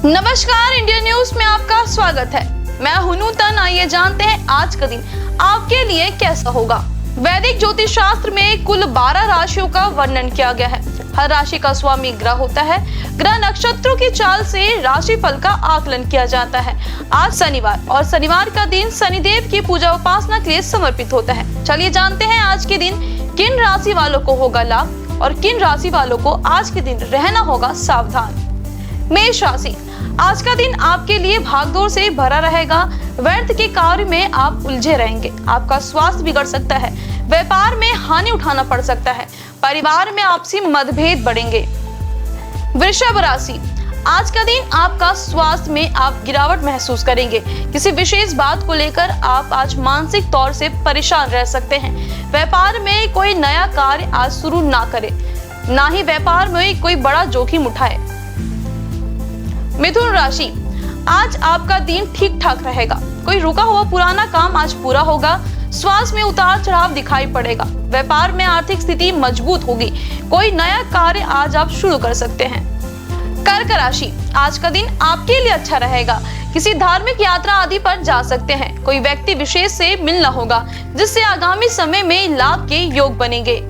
नमस्कार, India news में आपका स्वागत है। मैं हूं नूतन। आइए जानते हैं आज का दिन आपके लिए कैसा होगा। वैदिक ज्योतिष शास्त्र में कुल 12 राशियों का वर्णन किया गया है। हर राशि का स्वामी ग्रह होता है। ग्रह नक्षत्रों की चाल से राशिफल का आकलन किया जाता है। आज शनिवार और शनिवार का दिन शनिदेव की पूजा उपासना के लिए समर्पित होता है। चलिए जानते हैं आज के दिन किन राशि वालों को होगा लाभ और किन राशि वालों को आज के दिन रहना होगा सावधान। मेष राशि, आज का दिन आपके लिए भागदौड़ से भरा रहेगा। व्यर्थ के कार्य में आप उलझे रहेंगे। आपका स्वास्थ्य बिगड़ सकता है। व्यापार में हानि उठाना पड़ सकता है। परिवार में आपसी मतभेद बढ़ेंगे। वृषभ राशि, आज का दिन आपका स्वास्थ्य में आप गिरावट महसूस करेंगे। किसी विशेष बात को लेकर आप आज मानसिक तौर से परेशान रह सकते हैं। व्यापार में कोई नया कार्य आज शुरू ना करें, ना ही व्यापार में कोई बड़ा जोखिम उठाए। मिथुन राशि, आज आपका दिन ठीक ठाक रहेगा। कोई रुका हुआ पुराना काम आज पूरा होगा। स्वास्थ्य में उतार चढ़ाव दिखाई पड़ेगा। व्यापार में आर्थिक स्थिति मजबूत होगी। कोई नया कार्य आज आप शुरू कर सकते हैं। कर्क राशि, आज का दिन आपके लिए अच्छा रहेगा। किसी धार्मिक यात्रा आदि पर जा सकते हैं। कोई व्यक्ति विशेष से मिलना होगा, जिससे आगामी समय में लाभ के योग बनेंगे।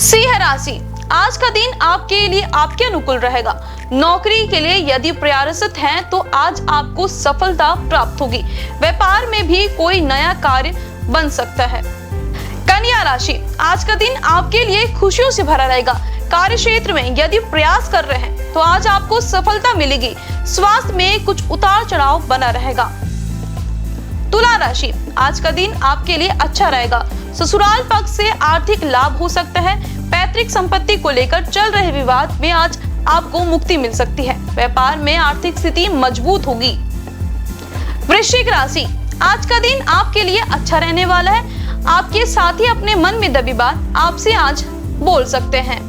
सिंह राशि, आज का दिन आपके लिए आपके अनुकूल रहेगा। नौकरी के लिए यदि प्रयासरत हैं तो आज आपको सफलता प्राप्त होगी। व्यापार में भी कोई नया कार्य बन सकता है। कन्या राशि, आज का दिन आपके लिए खुशियों से भरा रहेगा। कार्य क्षेत्र में यदि प्रयास कर रहे हैं तो आज आपको सफलता मिलेगी। स्वास्थ्य में कुछ उतार चढ़ाव बना रहेगा। तुला राशि, आज का दिन आपके लिए अच्छा रहेगा। ससुराल पक्ष से आर्थिक लाभ हो सकता है। पैतृक संपत्ति को लेकर चल रहे विवाद में आज आपको मुक्ति मिल सकती है। व्यापार में आर्थिक स्थिति मजबूत होगी। वृश्चिक राशि, आज का दिन आपके लिए अच्छा रहने वाला है। आपके साथी अपने मन में दबी बात आपसे आज बोल सकते हैं।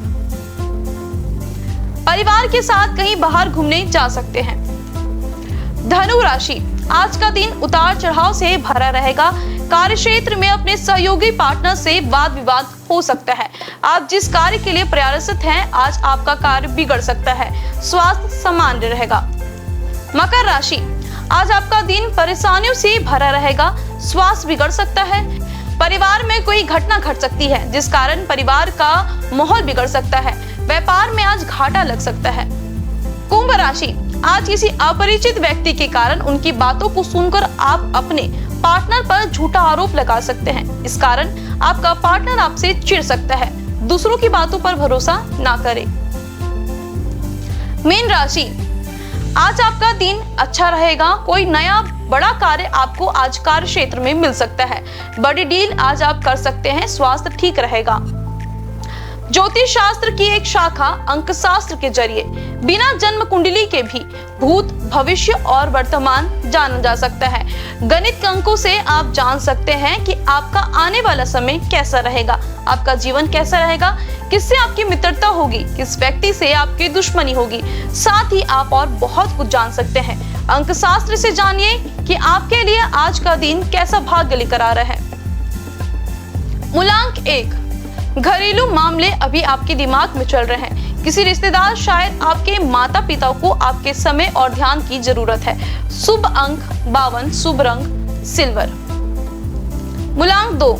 परिवार के साथ कहीं बाहर घूमने जा सकते हैं। धनु राशि, आज का दिन उतार चढ़ाव से भरा रहेगा। कार्य क्षेत्र में अपने सहयोगी पार्टनर से वाद विवाद हो सकता है। आप जिस कार्य के लिए प्रयासरत हैं, आज आपका कार्य बिगड़ सकता है। स्वास्थ्य सामान्य रहेगा। मकर राशि, आज आपका दिन परेशानियों से भरा रहेगा। स्वास्थ्य बिगड़ सकता है। परिवार में कोई घटना घट सकती है, जिस कारण परिवार का माहौल बिगड़ सकता है। व्यापार में आज घाटा लग सकता है। कुंभ राशि, आज किसी अपरिचित व्यक्ति के कारण उनकी बातों को सुनकर आप अपने पार्टनर पर झूठा आरोप लगा सकते हैं। इस कारण आपका पार्टनर आपसे चिढ़ सकता है। दूसरों की बातों पर भरोसा ना करें। मीन राशि, आज आपका दिन अच्छा रहेगा। कोई नया बड़ा कार्य आपको आज कार्य क्षेत्र में मिल सकता है। बड़ी डील आज आप कर सकते हैं। स्वास्थ्य ठीक रहेगा। ज्योतिष शास्त्र की एक शाखा अंक शास्त्र के जरिए बिना जन्म कुंडली के भी भूत, भविष्य और वर्तमान जाना जा सकता है। गणित के अंकों से आप जान सकते हैं कि आपका आने वाला समय कैसा रहेगा, आपका जीवन कैसा रहेगा, किससे आपकी मित्रता होगी, किस व्यक्ति से आपकी दुश्मनी होगी। साथ ही आप और बहुत कुछ जान सकते हैं। अंक शास्त्र से जानिए कि आपके लिए आज का दिन कैसा भाग्य लेकर आ रहा है। मूलांक 1, घरेलू मामले अभी आपके दिमाग में चल रहे हैं। किसी रिश्तेदार, शायद आपके माता पिता को आपके समय और ध्यान की जरूरत है। शुभ अंक 52, शुभ रंग सिल्वर। मूलांक 2,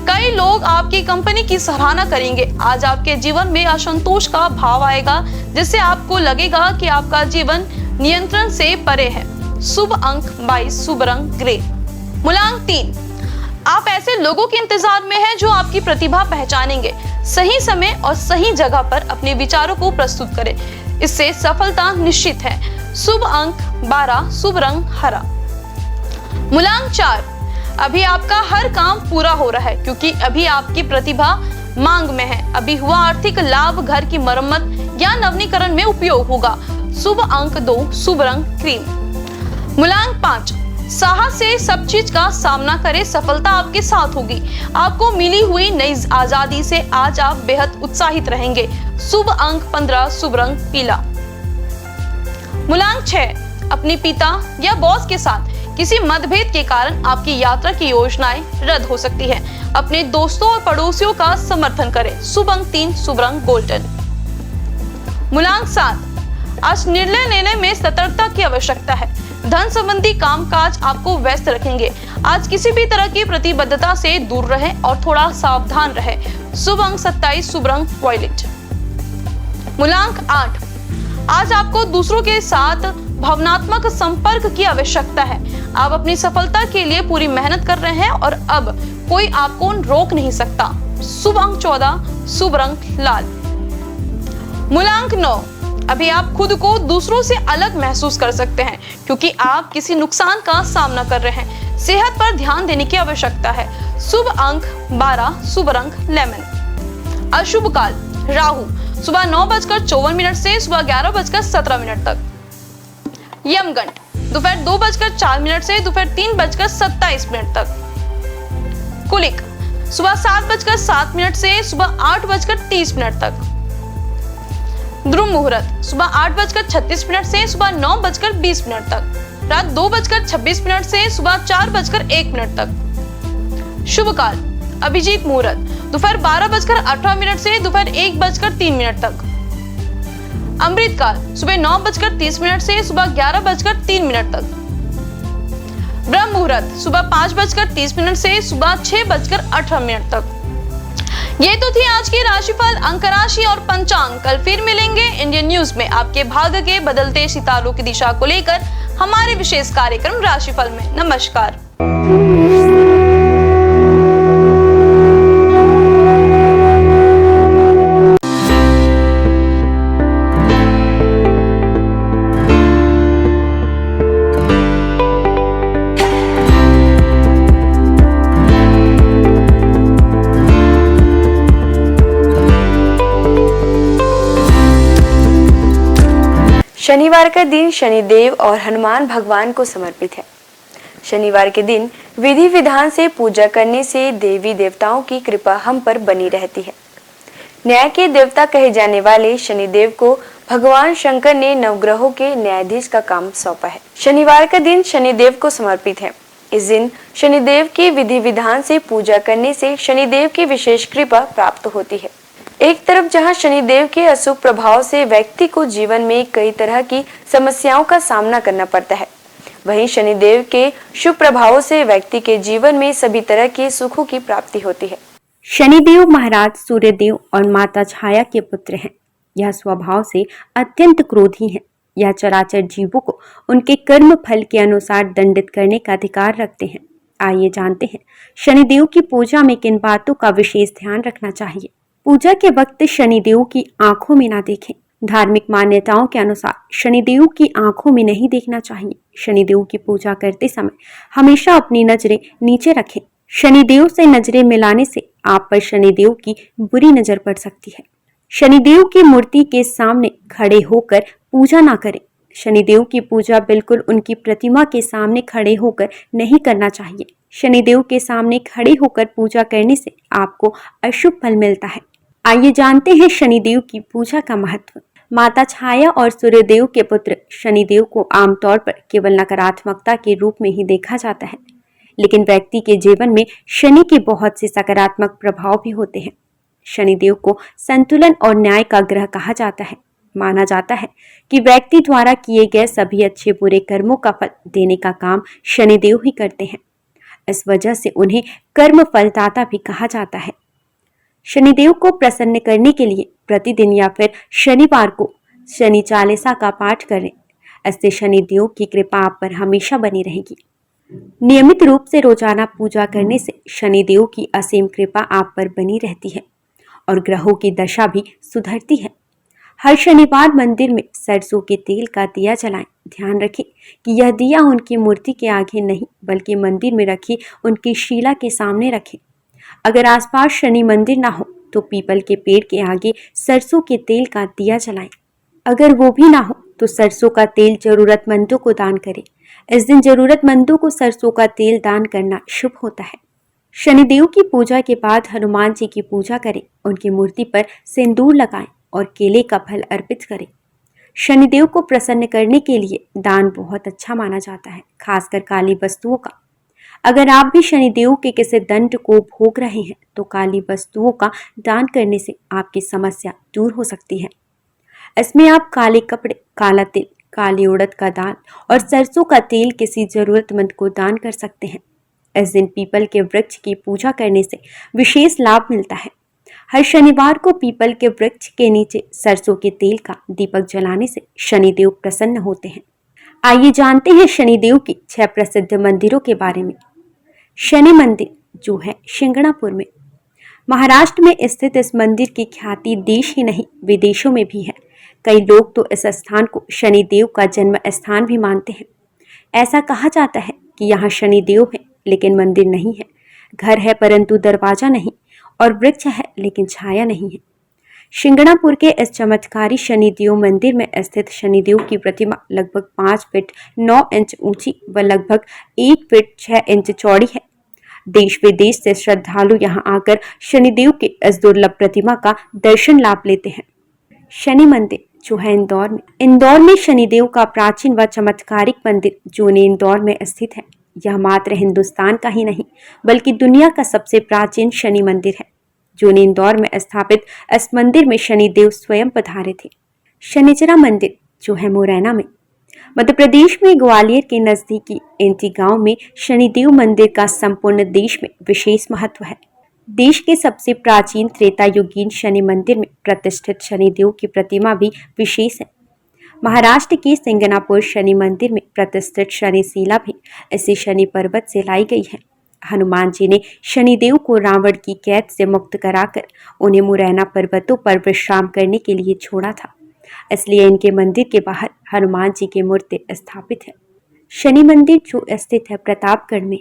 कई लोग आपकी कंपनी की सराहना करेंगे। आज आपके जीवन में असंतोष का भाव आएगा, जिससे आपको लगेगा कि आपका जीवन नियंत्रण से परे है। शुभ अंक 22, शुभ रंग ग्रे। मूलांक 3, आप ऐसे लोगों के इंतजार में हैं जो आपकी प्रतिभा पहचानेंगे। सही समय और सही जगह पर अपने विचारों को प्रस्तुत करें, इससे सफलता निश्चित है। शुभ अंक 12, शुभ रंग हरा। मूलांक 4, अभी आपका हर काम पूरा हो रहा है, क्योंकि अभी आपकी प्रतिभा मांग में है। अभी हुआ आर्थिक लाभ घर की मरम्मत या नवीनीकरण में उपयोग होगा। शुभ अंक 2, शुभ रंग क्रीम। मूलांक 5, साहस से सब चीज का सामना करें। सफलता आपके साथ होगी। आपको मिली हुई नई आजादी से आज आप बेहद उत्साहित रहेंगे। शुभ अंक 15, शुभ रंग पीला। मूलांक 6, अपने पिता या बॉस के साथ किसी मतभेद के कारण आपकी यात्रा की योजनाएं रद्द हो सकती है। अपने दोस्तों और पड़ोसियों का समर्थन करें। शुभ अंक 3, शुभ रंग गोल्डन। मूलांक 7, आज निर्णय लेने में सतर्कता की आवश्यकता है। धन संबंधी कामकाज आपको व्यस्त रखेंगे। आज किसी भी तरह की प्रतिबद्धता से दूर रहें और थोड़ा सावधान रहें। शुभ अंक 27, शुभ रंग वॉयलेट। मूलांक 8। आज आपको दूसरों के साथ भावनात्मक संपर्क की आवश्यकता है। आप अपनी सफलता के लिए पूरी मेहनत कर रहे हैं और अब कोई आपको रोक नहीं सकता। शुभ अंक 14, शुभ रंग लाल। मूलांक 9। अभी आप खुद को दूसरों से अलग महसूस कर सकते हैं क्योंकि आप किसी नुकसान का सामना कर रहे हैं। सेहत पर ध्यान देने की आवश्यकता है। शुभ अंक 12, शुभ रंग लेमन। अशुभ काल राहु सुबह 9:54 से सुबह 11:17 तक। यमगंड दोपहर 2:04 से दोपहर 3:27 तक। कुलिक सुबह 7:07 से सुबह 8:30 तक। ध्रुव मुहूर्त सुबह 8:36 से सुबह 9:20 तक। रात 2:26 से सुबह 4:01 तक। शुभ काल अभिजीत मुहूर्त दोपहर 12:18 से दोपहर 1:03 तक। अमृत काल सुबह 9:30 से सुबह 11:03 तक। ब्रह्म मुहूर्त सुबह 5:30 से सुबह 6:18 तक। ये तो थी आज की राशिफल, अंक राशि और पंचांग। कल फिर मिलेंगे इंडियन न्यूज में आपके भाग्य के बदलते सितारों की दिशा को लेकर हमारे विशेष कार्यक्रम राशिफल में। नमस्कार। शनिवार का दिन शनिदेव और हनुमान भगवान को समर्पित है। शनिवार के दिन विधि विधान से पूजा करने से देवी देवताओं की कृपा हम पर बनी रहती है। न्याय के देवता कहे जाने वाले शनिदेव को भगवान शंकर ने नवग्रहों के न्यायाधीश का काम सौंपा है। शनिवार का दिन शनिदेव को समर्पित है। इस दिन शनिदेव की विधि विधान से पूजा करने से शनिदेव की विशेष कृपा प्राप्त होती है। एक तरफ जहां शनिदेव के अशुभ प्रभाव से व्यक्ति को जीवन में कई तरह की समस्याओं का सामना करना पड़ता है, वहीं शनिदेव के शुभ प्रभावों से व्यक्ति के जीवन में सभी तरह के सुखों की प्राप्ति होती है। शनिदेव महाराज सूर्यदेव और माता छाया के पुत्र हैं। यह स्वभाव से अत्यंत क्रोधी हैं। यह चराचर जीवों को उनके कर्म फल के अनुसार दंडित करने का अधिकार रखते हैं। आइए जानते हैं शनिदेव की पूजा में किन बातों का विशेष ध्यान रखना चाहिए। पूजा के वक्त शनिदेव की आंखों में ना देखें। धार्मिक मान्यताओं के अनुसार शनिदेव की आंखों में नहीं देखना चाहिए। शनिदेव की पूजा करते समय हमेशा अपनी नजरें नीचे रखें। शनिदेव से नजरें मिलाने से आप पर शनिदेव की बुरी नजर पड़ सकती है। शनिदेव की मूर्ति के सामने खड़े होकर पूजा ना करें। शनिदेव की पूजा बिल्कुल उनकी प्रतिमा के सामने खड़े होकर नहीं करना चाहिए। शनिदेव के सामने खड़े होकर पूजा करने से आपको अशुभ फल मिलता है। आइए जानते हैं शनिदेव की पूजा का महत्व। माता छाया और सूर्यदेव के पुत्र शनिदेव को आमतौर पर केवल नकारात्मकता के रूप में ही देखा जाता है, लेकिन व्यक्ति के जीवन में शनि के बहुत से सकारात्मक प्रभाव भी होते हैं। शनिदेव को संतुलन और न्याय का ग्रह कहा जाता है। माना जाता है कि व्यक्ति द्वारा किए गए सभी अच्छे बुरे कर्मों का फल देने का काम शनिदेव ही करते हैं। इस वजह से उन्हें कर्म फलदाता भी कहा जाता है। शनिदेव को प्रसन्न करने के लिए प्रतिदिन या फिर शनिवार को शनि चालीसा का पाठ करें। इससे शनिदेव की कृपा आप पर हमेशा बनी रहेगी। नियमित रूप से रोजाना पूजा करने से शनिदेव की असीम कृपा आप पर बनी रहती है और ग्रहों की दशा भी सुधरती है। हर शनिवार मंदिर में सरसों के तेल का दिया जलाएं। ध्यान रखें कि यह दिया उनकी मूर्ति के आगे नहीं बल्कि मंदिर में रखी उनकी शिला के सामने रखें। अगर आसपास शनि मंदिर ना हो तो पीपल के पेड़ के आगे सरसों के तेल का दिया जलाएं। अगर वो भी ना हो तो सरसों का तेल जरूरतमंदों को दान करें। इस दिन जरूरतमंदों को सरसों का तेल दान करना शुभ होता है। शनिदेव की पूजा के बाद हनुमान जी की पूजा करें। उनकी मूर्ति पर सिंदूर लगाएं और केले का फल अर्पित करें। शनिदेव को प्रसन्न करने के लिए दान बहुत अच्छा माना जाता है, खासकर काली वस्तुओं का। अगर आप भी शनिदेव के किसी दंड को भोग रहे हैं तो काली वस्तुओं का दान करने से आपकी समस्या दूर हो सकती है। इसमें आप काले कपड़े, काला तिल, काली उड़द का दाल और सरसों का तेल किसी जरूरतमंद को दान कर सकते हैं। इस दिन पीपल के वृक्ष की पूजा करने से विशेष लाभ मिलता है। हर शनिवार को पीपल के वृक्ष के नीचे सरसों के तेल का दीपक जलाने से शनिदेव प्रसन्न होते हैं। आइए जानते हैं शनिदेव के 6 प्रसिद्ध मंदिरों के बारे में। शनि मंदिर जो है शिंगणापुर में। महाराष्ट्र में स्थित इस मंदिर की ख्याति देश ही नहीं विदेशों में भी है। कई लोग तो इस स्थान को शनिदेव का जन्म स्थान भी मानते हैं। ऐसा कहा जाता है कि यहाँ शनिदेव है लेकिन मंदिर नहीं है, घर है परंतु दरवाजा नहीं, और वृक्ष है लेकिन छाया नहीं है। शिंगणापुर के इस चमत्कारी शनिदेव मंदिर में स्थित शनिदेव की प्रतिमा लगभग 5 फीट 9 इंच ऊंची व लगभग 1 फीट 6 इंच चौड़ी है। देश विदेश से श्रद्धालु यहाँ आकर शनिदेव के इस दुर्लभ प्रतिमा का दर्शन लाभ लेते हैं। शनि मंदिर जो है इंदौर में शनिदेव का प्राचीन व चमत्कारिक मंदिर जो इंदौर में स्थित है। यह मात्र हिंदुस्तान का ही नहीं बल्कि दुनिया का सबसे प्राचीन शनि मंदिर है। जो इंदौर में स्थापित इस मंदिर में शनिदेव स्वयं पधारे थे। शनिचरा मंदिर जो है मुरैना में। मध्य प्रदेश में ग्वालियर के नजदीकी एंटी गांव में शनिदेव मंदिर का संपूर्ण देश में विशेष महत्व है। देश के सबसे प्राचीन त्रेता युगीन शनि मंदिर में प्रतिष्ठित शनिदेव की प्रतिमा भी विशेष है। महाराष्ट्र के सिंगनापुर शनि मंदिर में प्रतिष्ठित शनिशिला भी इसी शनि पर्वत से लाई गई है। हनुमान जी ने शनिदेव को रावण की कैद से मुक्त कराकर उन्हें मुरैना पर्वतों पर विश्राम करने के लिए छोड़ा था, इसलिए इनके मंदिर के बाहर हनुमान जी की मूर्ति स्थापित है। शनि मंदिर जो स्थित है प्रतापगढ़ में।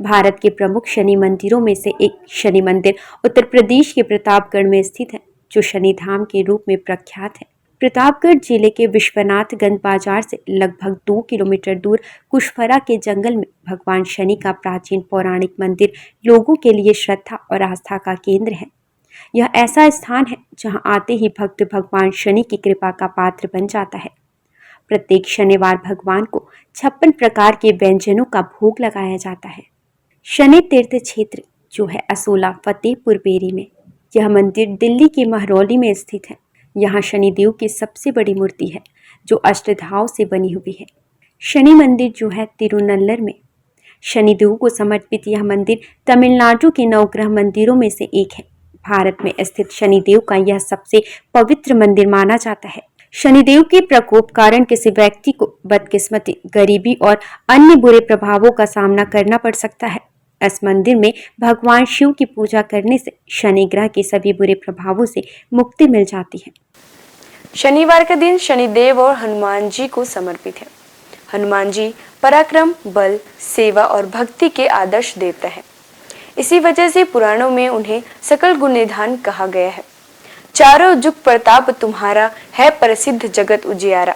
भारत के प्रमुख शनि मंदिरों में से एक शनि मंदिर उत्तर प्रदेश के प्रतापगढ़ में स्थित है, जो शनिधाम के रूप में प्रख्यात है। प्रतापगढ़ जिले के विश्वनाथगंज बाजार से लगभग 2 किलोमीटर दूर कुशफरा के जंगल में भगवान शनि का प्राचीन पौराणिक मंदिर लोगों के लिए श्रद्धा और आस्था का केंद्र है। यह ऐसा स्थान है जहां आते ही भक्त भगवान शनि की कृपा का पात्र बन जाता है। प्रत्येक शनिवार भगवान को 56 प्रकार के व्यंजनों का भोग लगाया जाता है। शनि तीर्थ क्षेत्र जो है असोला फतेहपुर बेरी में। यह मंदिर दिल्ली के महरौली में स्थित है। यहाँ शनिदेव की सबसे बड़ी मूर्ति है जो अष्टधाव से बनी हुई है। शनि मंदिर जो है तिरुनल्लर में। शनिदेव को समर्पित यह मंदिर तमिलनाडु के नवग्रह मंदिरों में से एक है। भारत में स्थित शनिदेव का यह सबसे पवित्र मंदिर माना जाता है। शनिदेव के प्रकोप कारण किसी व्यक्ति को बदकिस्मती, गरीबी और अन्य बुरे प्रभावों का सामना करना पड़ सकता है। इस मंदिर में भगवान शिव की पूजा करने से शनि ग्रह के सभी बुरे प्रभावों से मुक्ति मिल जाती है। शनिवार का दिन शनिदेव और हनुमान जी को समर्पित है। हनुमान जी पराक्रम, बल, सेवा और भक्ति के आदर्श देवता है। इसी वजह से पुराणों में उन्हें सकल गुण निधान कहा गया है। चारों जुग प्रताप तुम्हारा है, प्रसिद्ध जगत उजियारा।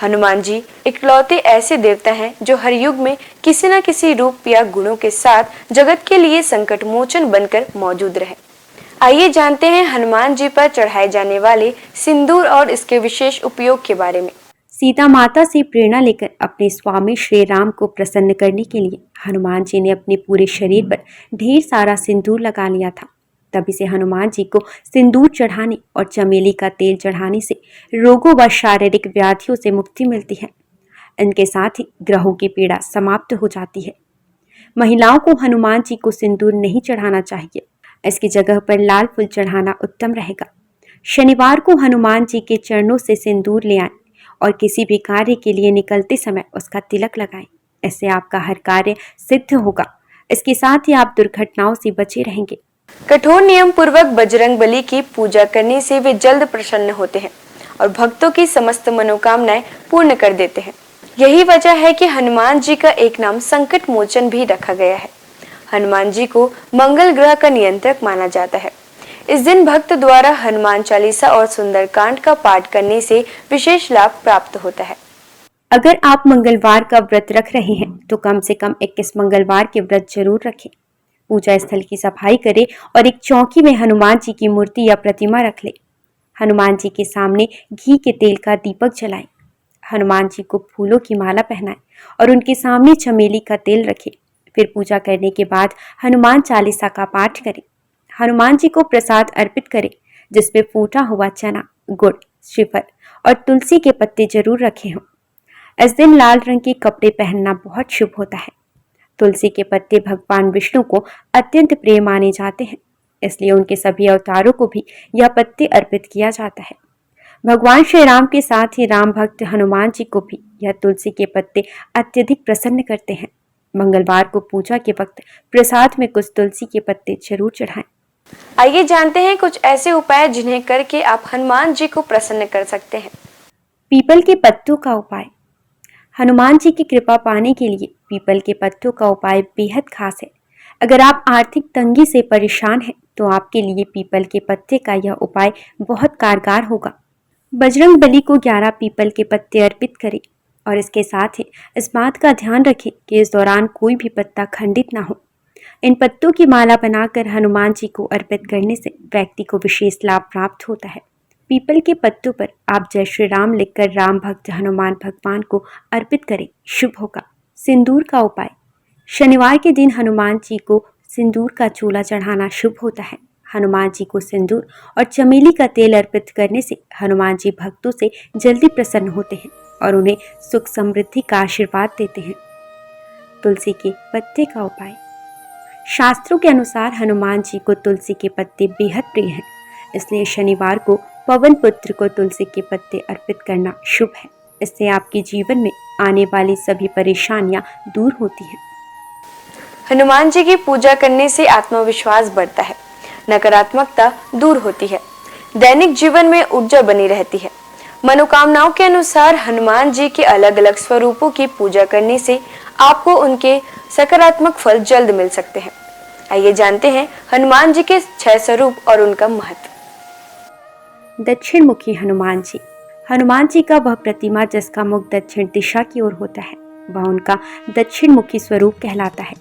हनुमान जी इकलौते ऐसे देवता हैं जो हर युग में किसी न किसी रूप या गुणों के साथ जगत के लिए संकट मोचन बनकर मौजूद रहे। आइए जानते हैं हनुमान जी पर चढ़ाए जाने वाले सिंदूर और इसके विशेष उपयोग के बारे में। सीता माता से प्रेरणा लेकर अपने स्वामी श्री राम को प्रसन्न करने के लिए हनुमान जी ने अपने पूरे शरीर पर ढेर सारा सिंदूर लगा लिया था। तभी से हनुमान जी को सिंदूर चढ़ाने और चमेली का तेल चढ़ाने से रोगों व शारीरिक व्याधियों से मुक्ति मिलती है। इनके साथ ही ग्रहों की पीड़ा समाप्त हो जाती है। महिलाओं को हनुमान जी को सिंदूर नहीं चढ़ाना चाहिए, इसकी जगह पर लाल फूल चढ़ाना उत्तम रहेगा। शनिवार को हनुमान जी के चरणों से सिंदूर ले आएं और किसी भी कार्य के लिए निकलते समय उसका तिलक लगाएं। इससे आपका हर कार्य सिद्ध होगा। इसके साथ ही आप दुर्घटनाओं से बचे रहेंगे। कठोर नियम पूर्वक बजरंग बली की पूजा करने से वे जल्द प्रसन्न होते हैं और भक्तों की समस्त मनोकामनाएं पूर्ण कर देते हैं। यही वजह है कि हनुमान जी का एक नाम संकट मोचन भी रखा गया है। हनुमान जी को मंगल ग्रह का नियंत्रक माना जाता है। इस दिन भक्त द्वारा हनुमान चालीसा और सुंदरकांड का पाठ करने से विशेष लाभ प्राप्त होता है। अगर आप मंगलवार का व्रत रख रहे हैं तो कम से कम 21 मंगलवार के व्रत जरूर रखें। पूजा स्थल की सफाई करें और एक चौकी में हनुमान जी की मूर्ति या प्रतिमा रख ले। हनुमान जी के सामने घी के तेल का दीपक जलाएं। हनुमान जी को फूलों की माला पहनाएं और उनके सामने चमेली का तेल रखें। फिर पूजा करने के बाद हनुमान चालीसा का पाठ करें। हनुमान जी को प्रसाद अर्पित करें, जिसमें फूटा हुआ चना, गुड़, श्रीफल और तुलसी के पत्ते जरूर रखे हों। इस दिन लाल रंग के कपड़े पहनना बहुत शुभ होता है। तुलसी के पत्ते भगवान विष्णु को अत्यंत प्रिय माने जाते हैं, इसलिए उनके सभी अवतारों को भी यह पत्ते अर्पित किया जाता है। भगवान श्री राम के साथ ही राम भक्त हनुमान जी को भी यह तुलसी के पत्ते अत्यधिक प्रसन्न करते हैं। मंगलवार को पूजा के वक्त प्रसाद में कुछ तुलसी के पत्ते जरूर चढ़ाएं। आइए जानते हैं कुछ ऐसे उपाय जिन्हें करके आप हनुमान जी को प्रसन्न कर सकते हैं। पीपल के पत्तों का उपाय। हनुमान जी की कृपा पाने के लिए पीपल के पत्तों का उपाय बेहद खास है। अगर आप आर्थिक तंगी से परेशान हैं तो आपके लिए पीपल के पत्ते का यह उपाय बहुत कारगर होगा। बजरंग बली को 11 पीपल के पत्ते अर्पित करें और इसके साथ ही इस बात का ध्यान रखें कि इस दौरान कोई भी पत्ता खंडित ना हो। इन पत्तों की माला बनाकर हनुमान जी को अर्पित करने से व्यक्ति को विशेष लाभ प्राप्त होता है। पीपल के पत्तों पर आप जय श्री राम लिखकर राम भक्त हनुमान भगवान को अर्पित करें, शुभ होगा। सिंदूर का उपाय। शनिवार के दिन हनुमान जी को सिंदूर का चूल्हा चढ़ाना शुभ होता है। हनुमान जी को सिंदूर और चमेली का तेल अर्पित करने से हनुमान जी भक्तों से जल्दी प्रसन्न होते हैं और उन्हें सुख समृद्धि का आशीर्वाद देते हैं। तुलसी के पत्ते का उपाय। शास्त्रों के अनुसार हनुमान जी को तुलसी के पत्ते बेहद प्रिय हैं, इसलिए शनिवार को पवन पुत्र को तुलसी के पत्ते अर्पित करना शुभ है। इससे आपके जीवन में आने वाली सभी परेशानियां दूर होती हैं। हनुमान जी की पूजा करने से आत्मविश्वास बढ़ता है, नकारात्मकता दूर होती है, दैनिक जीवन में ऊर्जा बनी रहती है। मनोकामनाओं के अनुसार हनुमान जी के अलग अलग स्वरूपों की पूजा करने से आपको उनके सकारात्मक फल जल्द मिल सकते हैं। आइए जानते हैं हनुमान जी के 6 स्वरूप और उनका महत्व। दक्षिण मुखी हनुमान जी। हनुमान जी का वह प्रतिमा जिसका मुख दक्षिण दिशा की ओर होता है, वह उनका दक्षिण मुखी स्वरूप कहलाता है।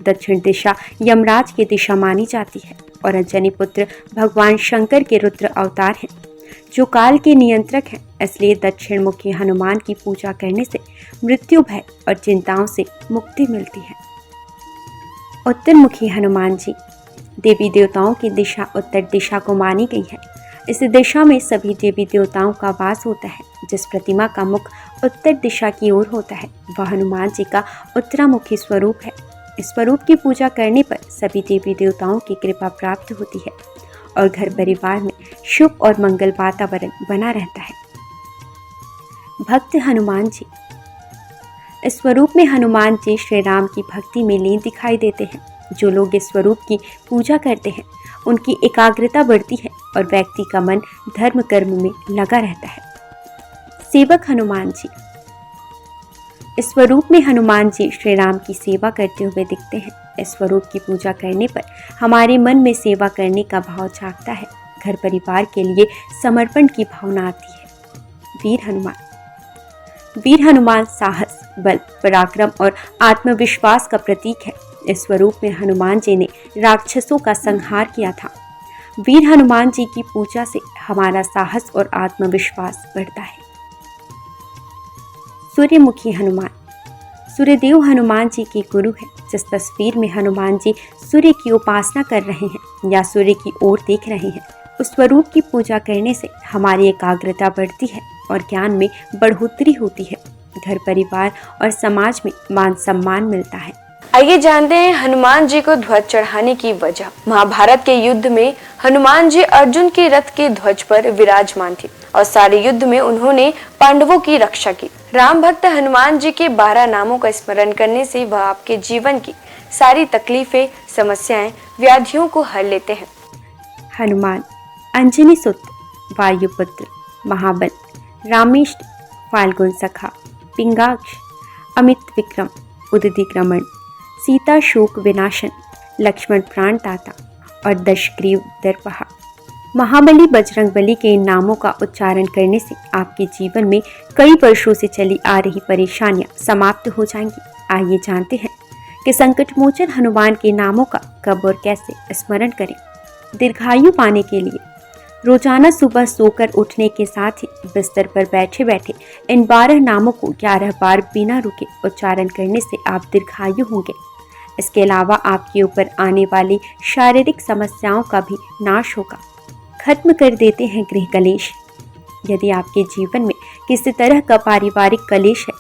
दक्षिण दिशा यमराज की दिशा मानी जाती है और अंजनी पुत्र भगवान शंकर के रुद्र अवतार हैं, जो काल के नियंत्रक हैं। इसलिए दक्षिण मुखी हनुमान की पूजा करने से मृत्यु भय और चिंताओं से मुक्ति मिलती है। उत्तर मुखी हनुमान जी। देवी देवताओं की दिशा उत्तर दिशा को मानी गई है। इस दिशा में सभी देवी देवताओं का वास होता है। जिस प्रतिमा का मुख उत्तर दिशा की ओर होता है, वह हनुमान जी का उत्तरामुखी स्वरूप है। इस स्वरूप की पूजा करने पर सभी देवी देवताओं की कृपा प्राप्त होती है और घर परिवार में शुभ और मंगल वातावरण बना रहता है। भक्त हनुमान जी। इस स्वरूप में हनुमान जी श्री राम की भक्ति में लीन दिखाई देते हैं। जो लोग इस स्वरूप की पूजा करते हैं, उनकी एकाग्रता बढ़ती है और व्यक्ति का मन धर्म कर्म में लगा रहता है। सेवक हनुमान जी। इस स्वरूप में हनुमान जी श्री राम की सेवा करते हुए दिखते हैं। इस स्वरूप की पूजा करने पर हमारे मन में सेवा करने का भाव जागता है। घर परिवार के लिए समर्पण की भावना आती है। वीर हनुमान। वीर हनुमान साहस, बल, पराक्रम और आत्मविश्वास का प्रतीक है। इस स्वरूप में हनुमान जी ने राक्षसों का संहार किया था। वीर हनुमान जी की पूजा से हमारा साहस और आत्मविश्वास बढ़ता है। सूर्यमुखी हनुमान। सूर्यदेव हनुमान जी के गुरु हैं। जिस तस्वीर में हनुमान जी सूर्य की उपासना कर रहे हैं या सूर्य की ओर देख रहे हैं, उस स्वरूप की पूजा करने से हमारी एकाग्रता बढ़ती है और ज्ञान में बढ़ोतरी होती है। घर परिवार और समाज में मान सम्मान मिलता है। आइए जानते हैं हनुमान जी को ध्वज चढ़ाने की वजह। महाभारत के युद्ध में हनुमान जी अर्जुन के रथ के ध्वज पर विराजमान थे और सारे युद्ध में उन्होंने पांडवों की रक्षा की। राम भक्त हनुमान जी के 12 नामों का स्मरण करने से वह आपके जीवन की सारी तकलीफें, समस्याएं, व्याधियों को हर लेते हैं। हनुमान। अंजनी सुत, वायुपुत्र, महाबल, रामेष्ट, फाल्गुन सखा, पिंगाक्ष, अमित विक्रम, उदितिक्रमण, सीता शोक विनाशन, लक्ष्मण प्राणदाता और दशग्रीव दर्पहा। महाबली बजरंग बली के इन नामों का उच्चारण करने से आपके जीवन में कई वर्षों से चली आ रही परेशानियां समाप्त हो जाएंगी। आइए जानते हैं कि संकटमोचन हनुमान के नामों का कब और कैसे स्मरण करें। दीर्घायु पाने के लिए रोजाना सुबह सोकर उठने के साथ ही बिस्तर पर बैठे बैठे इन 12 नामों को 11 बार बिना रुके उच्चारण करने से आप दीर्घायु होंगे। इसके अलावा आपके ऊपर आने वाली शारीरिक समस्याओं का भी नाश होगा। खत्म कर देते हैं गृह कलेश। यदि आपके जीवन में किसी तरह का पारिवारिक कलेश है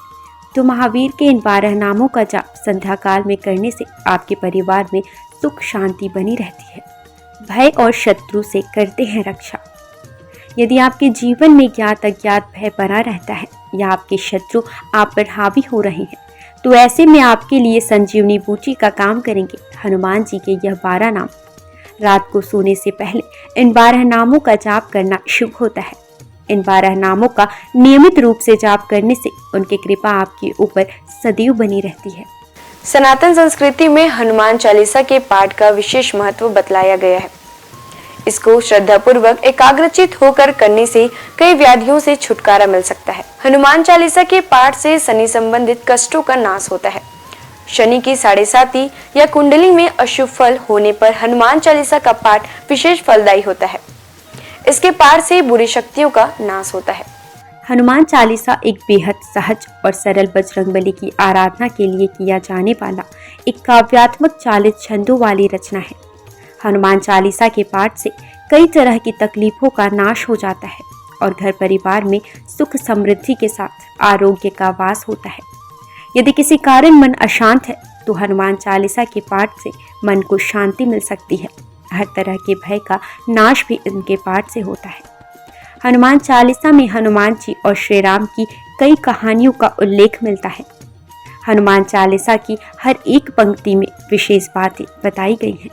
तो महावीर के इन 12 नामों का जाप संध्या काल में करने से आपके परिवार में सुख शांति बनी रहती है। भय और शत्रु से करते हैं रक्षा। यदि आपके जीवन में ज्ञात अज्ञात भय बना रहता है या आपके शत्रु आप पर हावी हो रहे हैं तो ऐसे में आपके लिए संजीवनी बूटी का काम करेंगे हनुमान जी के यह 12 नाम। रात को सोने से पहले इन 12 नामों का जाप करना शुभ होता है। इन 12 नामों का नियमित रूप से जाप करने से उनकी कृपा आपके ऊपर सदैव बनी रहती है। सनातन संस्कृति में हनुमान चालीसा के पाठ का विशेष महत्व बतलाया गया है। इसको श्रद्धापूर्वक एकाग्रचित होकर करने से कई व्याधियों से छुटकारा मिल सकता है। हनुमान चालीसा के पाठ से शनि संबंधित कष्टों का नाश होता है। शनि की 7.5 या कुंडली में अशुभ फल होने पर हनुमान चालीसा का पाठ विशेष फलदायी होता है। इसके पाठ से बुरी शक्तियों का नाश होता है। हनुमान चालीसा एक बेहद सहज और सरल बजरंगबली की आराधना के लिए किया जाने वाला एक काव्यात्मक 40 छंदों वाली रचना है। हनुमान चालीसा के पाठ से कई तरह की तकलीफों का नाश हो जाता है और घर परिवार में सुख समृद्धि के साथ आरोग्य का वास होता है। यदि किसी कारण मन अशांत है तो हनुमान चालीसा के पाठ से मन को शांति मिल सकती है। हर तरह के भय का नाश भी इनके पाठ से होता है। हनुमान चालीसा में हनुमान जी और श्री राम की कई कहानियों का उल्लेख मिलता है। हनुमान चालीसा की हर एक पंक्ति में विशेष बातें बताई गई हैं।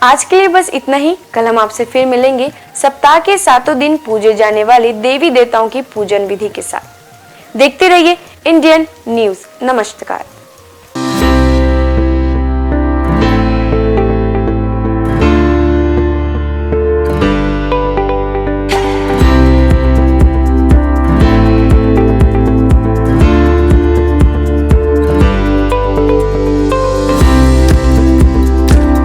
आज के लिए बस इतना ही। कल हम आपसे फिर मिलेंगे सप्ताह के 7 दिन पूजे जाने वाले देवी देवताओं की पूजन विधि के साथ। देखते रहिए इंडियन न्यूज। नमस्कार।